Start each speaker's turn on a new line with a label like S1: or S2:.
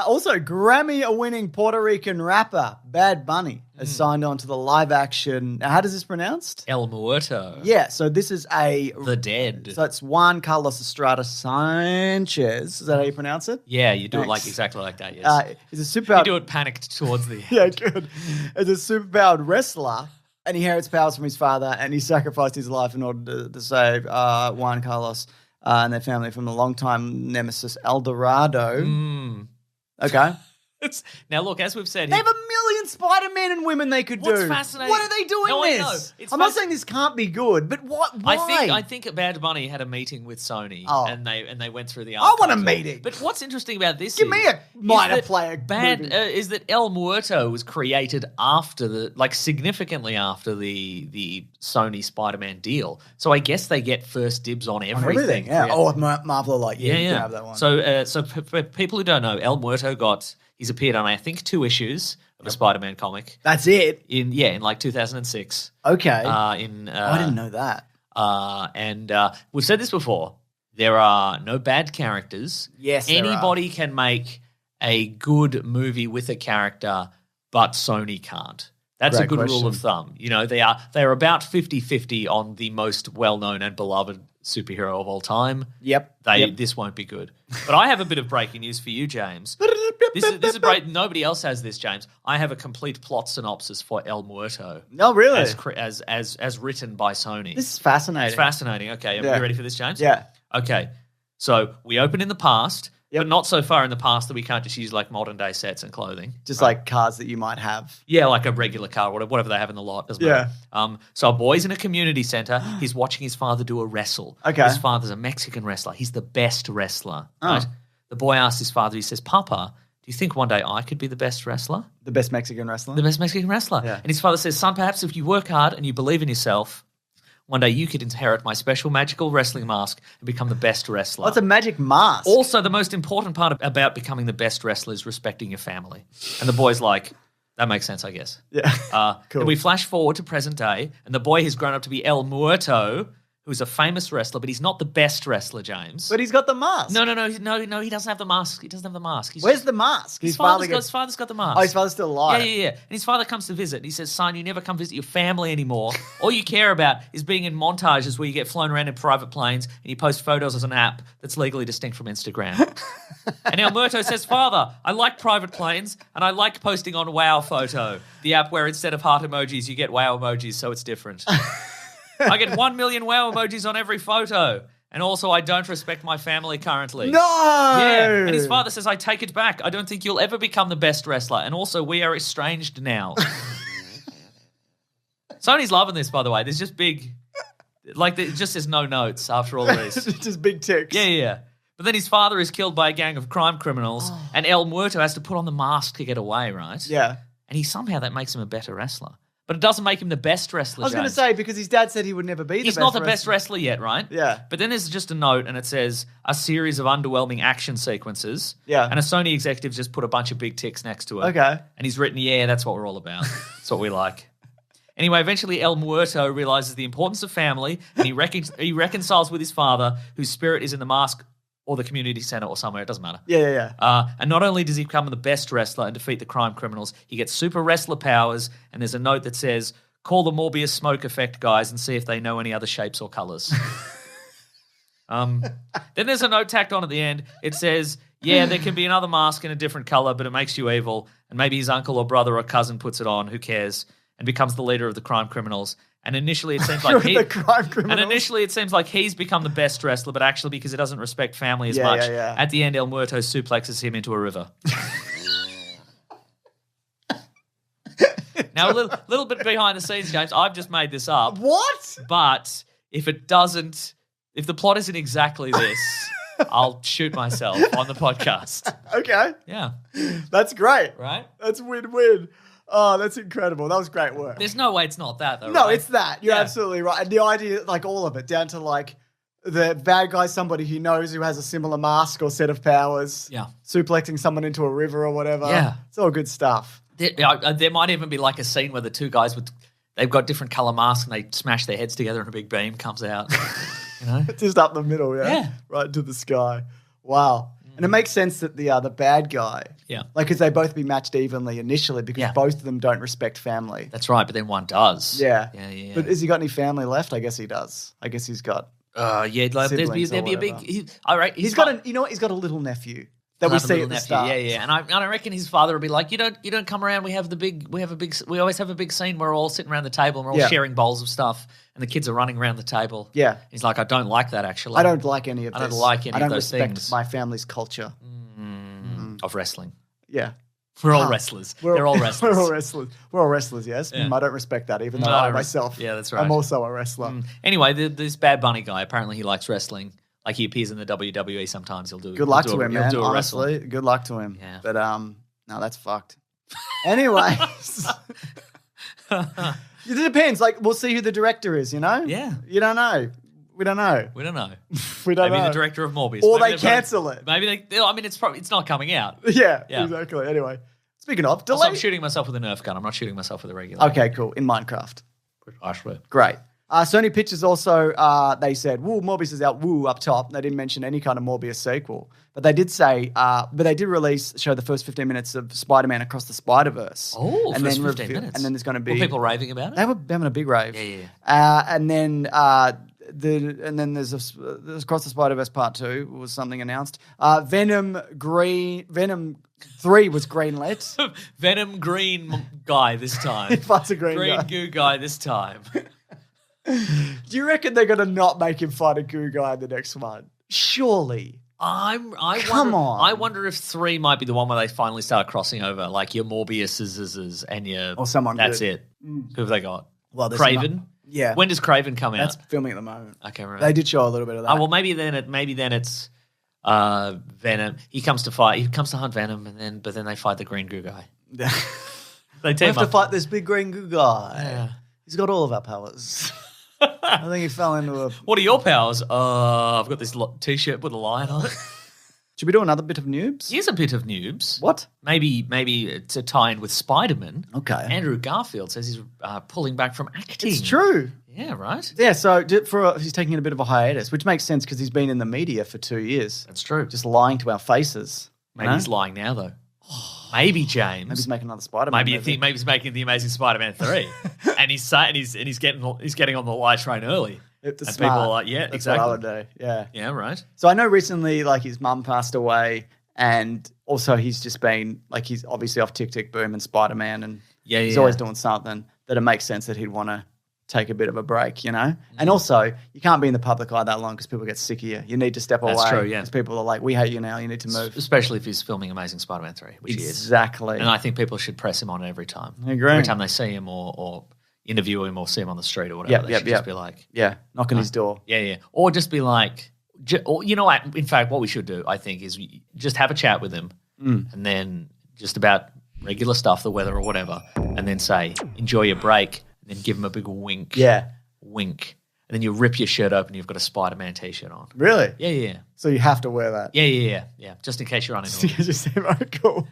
S1: Also, Grammy-winning Puerto Rican rapper Bad Bunny has signed on to the live-action. How does this pronounced?
S2: El Muerto.
S1: Yeah, so this is
S2: The Dead.
S1: So it's Juan Carlos Estrada Sanchez. Is that how you pronounce it?
S2: Yeah, you do
S1: Thanks.
S2: it exactly like that, yes.
S1: He's a superpowered...
S2: You do it panicked towards the end.
S1: Yeah, good. As a superpowered wrestler, and he inherits powers from his father, and he sacrificed his life in order to save Juan Carlos and their family from the longtime nemesis El Dorado. Okay.
S2: Now, look, as we've said...
S1: They have a million Spider-Man and women they could do.
S2: What's fascinating...
S1: What are they doing
S2: no,
S1: this?
S2: I know.
S1: I'm not saying this can't be good, but what? Why?
S2: I think Bad Bunny had a meeting with Sony, and they went through the
S1: I
S2: archives.
S1: want a meeting.
S2: But what's interesting about this
S1: Give me a minor player movie.
S2: Is that El Muerto was created after significantly after the Sony Spider-Man deal. So I guess they get first dibs on everything.
S1: Yeah. Marvel are like, you can have that one.
S2: So for people who don't know, El Muerto he's appeared on, I think, 2 issues of a Spider-Man comic.
S1: That's it?
S2: In like 2006.
S1: Okay. I didn't know that.
S2: And we've said this before. There are no bad characters.
S1: Yes,
S2: anybody can make a good movie with a character, but Sony can't. That's a good rule of thumb. You know, they are about 50-50 on the most well-known and beloved superhero of all time.
S1: Yep.
S2: This won't be good. But I have a bit of breaking news for you, James. This is great. Nobody else has this, James. I have a complete plot synopsis for El Muerto.
S1: No, really?
S2: As written by Sony.
S1: This is fascinating.
S2: It's fascinating. Okay, are you ready for this, James?
S1: Yeah.
S2: Okay, so we open in the past,
S1: Yep.
S2: but not so far in the past that we can't just use like modern day sets and clothing.
S1: Just like cars that you might have.
S2: Yeah, like a regular car, whatever they have in the lot. Doesn't matter. So a boy's in a community center. He's watching his father do a wrestle.
S1: Okay.
S2: His father's a Mexican wrestler. He's the best wrestler. Right? The boy asks his father, he says, "Papa, do you think one day I could be the best wrestler?"
S1: The best Mexican wrestler?
S2: The best Mexican wrestler.
S1: Yeah.
S2: And his father says, "Son, perhaps if you work hard and you believe in yourself, one day you could inherit my special magical wrestling mask and become the best wrestler."
S1: What's a magic mask?
S2: Also, the most important part about becoming the best wrestler is respecting your family. And the boy's like, that makes sense, I guess.
S1: Yeah. Cool.
S2: And we flash forward to present day, and the boy has grown up to be El Muerto, who's a famous wrestler, but he's not the best wrestler, James.
S1: But he's got the mask.
S2: No, he doesn't have the mask. He doesn't have the mask.
S1: Where's the mask?
S2: His father's got the mask.
S1: Oh, his father's still alive.
S2: Yeah. And his father comes to visit, and he says, "Son, you never come visit your family anymore. All you care about is being in montages where you get flown around in private planes and you post photos as an app that's legally distinct from Instagram." And El Muerto says, "Father, I like private planes, and I like posting on Wow Photo, the app where instead of heart emojis, you get wow emojis, so it's different. I get 1 million wow emojis on every photo. And also, I don't respect my family currently."
S1: No!
S2: Yeah. And his father says, "I take it back. I don't think you'll ever become the best wrestler. And also, we are estranged now." Sony's loving this, by the way. There's just big... it just says no notes after all this.
S1: Just big ticks.
S2: Yeah. But then his father is killed by a gang of crime criminals, and El Muerto has to put on the mask to get away, right?
S1: Yeah.
S2: And that makes him a better wrestler. But it doesn't make him the best wrestler,
S1: I was going to say, because his dad said he would never be the best
S2: He's not the best wrestler yet, right?
S1: Yeah.
S2: But then there's just a note, and it says, "A series of underwhelming action sequences."
S1: Yeah.
S2: And a Sony executive just put a bunch of big ticks next to it.
S1: Okay.
S2: And he's written, "Yeah, that's what we're all about. That's what we like." Anyway, eventually El Muerto realizes the importance of family, and he reconciles with his father, whose spirit is in the mask or the community center or somewhere. It doesn't matter.
S1: Yeah.
S2: And not only does he become the best wrestler and defeat the crime criminals, he gets super wrestler powers, and there's a note that says, "Call the Morbius smoke effect guys and see if they know any other shapes or colors." Then there's a note tacked on at the end. It says, "Yeah, there can be another mask in a different color, but it makes you evil." And maybe his uncle or brother or cousin puts it on, who cares, and becomes the leader of the crime criminals. And initially it seems like he's become the best wrestler, but actually because he doesn't respect family as much, at the end El Muerto suplexes him into a river. Now, a little bit behind the scenes, James. I've just made this up.
S1: What?
S2: But if the plot isn't exactly this, I'll shoot myself on the podcast.
S1: Okay.
S2: Yeah.
S1: That's great.
S2: Right?
S1: That's win-win. Oh, that's incredible. That was great work.
S2: There's no way it's not that, though,
S1: No,
S2: right?
S1: it's that. You're absolutely right. And the idea, like all of it, down to like the bad guy, somebody he knows who has a similar mask or set of powers.
S2: Yeah.
S1: Suplexing someone into a river or whatever.
S2: Yeah.
S1: It's all good stuff.
S2: There might even be like a scene where the two guys they've got different color masks and they smash their heads together and a big beam comes out. You know?
S1: Just up the middle, yeah.
S2: Yeah.
S1: Right into the sky. Wow. And it makes sense that the bad guy,
S2: Yeah.
S1: like, because they both be matched evenly initially because
S2: Yeah.
S1: both of them don't respect family.
S2: That's right, but then one does.
S1: Yeah.
S2: Yeah.
S1: But has he got any family left? I guess he does. I guess he's got.
S2: Like,
S1: Siblings
S2: there'd
S1: or
S2: be a big.
S1: whatever.
S2: All right,
S1: He's got you know what? He's got a little nephew that we see at the start.
S2: Yeah. And I reckon his father would be like, you don't come around. We always have a big scene where we're all sitting around the table and we're all
S1: Yeah.
S2: sharing bowls of stuff, and the kids are running around the table.
S1: Yeah.
S2: He's like, I don't like that actually.
S1: I don't like any of this.
S2: I don't like any
S1: I don't
S2: of those
S1: respect
S2: things
S1: my family's culture.
S2: of wrestling.
S1: Yeah.
S2: We're all wrestlers. They're all wrestlers.
S1: We're all wrestlers. We're all wrestlers, yes.
S2: Yeah.
S1: I don't respect that, even though
S2: No, I
S1: I
S2: don't
S1: myself.
S2: yeah, that's right.
S1: I'm also a wrestler.
S2: Anyway, this Bad Bunny guy, apparently he likes wrestling. Like he appears in the WWE sometimes. He'll do.
S1: Good luck
S2: he'll do
S1: to
S2: a-
S1: him,
S2: he'll
S1: man.
S2: do a wrestle.
S1: Honestly, good luck to him.
S2: Yeah.
S1: But no, that's fucked. Anyways, it depends. Like, we'll see who the director is. You know?
S2: Yeah.
S1: You don't know. We don't know.
S2: We don't know.
S1: We don't
S2: Maybe
S1: know.
S2: the director of Morbius.
S1: Or
S2: Maybe
S1: they
S2: they've got-
S1: cancel it.
S2: Maybe they. I mean, it's not coming out.
S1: Yeah,
S2: Yeah.
S1: exactly. Anyway, speaking of
S2: Also,
S1: delay.
S2: I'm shooting myself with a Nerf gun. I'm not shooting myself with a regular.
S1: Okay, cool. In Minecraft.
S2: I swear.
S1: Great. Sony Pictures also, they said, woo, Morbius is out, woo, up top. They didn't mention any kind of Morbius sequel. But they did say, but they did show the first 15 minutes of Spider-Man Across the Spider-Verse.
S2: Oh,
S1: and
S2: first
S1: then
S2: 15 minutes.
S1: And then there's going to be...
S2: Were people raving about it?
S1: They were having a big rave.
S2: Yeah.
S1: And then there's Across the Spider-Verse Part 2 was something announced. Venom 3 was greenlit.
S2: Venom green guy this time.
S1: Parts of green
S2: green
S1: guy.
S2: goo guy this time.
S1: Do you reckon they're going to not make him fight a goo guy in the next one? Surely.
S2: Come
S1: Come on.
S2: I wonder if 3 might be the one where they finally start crossing over, like your Morbius's and your
S1: Or someone
S2: That's
S1: good.
S2: it. Who have they got?
S1: Well, there's
S2: Craven.
S1: Yeah.
S2: When does Craven come out?
S1: That's filming at the moment.
S2: Okay, right.
S1: They did show a little bit of that.
S2: Oh well, maybe then it's Venom. He comes to hunt Venom, but then they fight the green goo guy.
S1: Yeah.
S2: They
S1: We
S2: team
S1: have to
S2: up.
S1: fight this big green goo guy.
S2: Yeah.
S1: He's got all of our powers. I think he fell into a...
S2: What are your powers? I've got this t-shirt with a lion on it.
S1: Should we do another bit of noobs?
S2: Here's a bit of noobs.
S1: What?
S2: Maybe to tie in with Spider-Man.
S1: Okay.
S2: Andrew Garfield says he's pulling back from acting.
S1: It's true.
S2: Yeah, right.
S1: Yeah, so he's taking a bit of a hiatus, which makes sense because he's been in the media for 2 years.
S2: That's true.
S1: Just lying to our faces. you
S2: Maybe
S1: know?
S2: he's lying now, though. Maybe James.
S1: Maybe he's making another Spider-Man
S2: Maybe you
S1: movie.
S2: think maybe he's making the Amazing Spider-Man 3, and he's getting on the light train early.
S1: It's
S2: and
S1: smart.
S2: people are like, yeah,
S1: That's
S2: exactly.
S1: what I would do. Yeah.
S2: Yeah, right.
S1: So I know recently, like, his mum passed away, and also he's just been, like, he's obviously off Tick Tick Boom and Spider-Man, and he's
S2: yeah.
S1: always doing something that it makes sense that he'd want to take a bit of a break, you know? And also, you can't be in the public eye that long because people get sick of you. You need to step
S2: That's
S1: away.
S2: true, yeah.
S1: Because people are like, we hate you now, you need to move.
S2: Especially if he's filming Amazing Spider-Man 3, which he is.
S1: Exactly.
S2: And I think people should press him on every time.
S1: I agree.
S2: Every time they see him or interview him or see him on the street or whatever, they should just be like,
S1: Yeah, knock on his door.
S2: yeah. Or just be like, or, you know what? In fact, what we should do, I think, is just have a chat with him and then just about regular stuff, the weather or whatever, and then say, enjoy your break, and then give him a big wink.
S1: Yeah.
S2: Wink. And then you rip your shirt open, you've got a Spider-Man t-shirt on.
S1: Really?
S2: Yeah.
S1: So you have to wear that.
S2: Yeah. Just in case you're unemployed.
S1: Just say, oh, cool.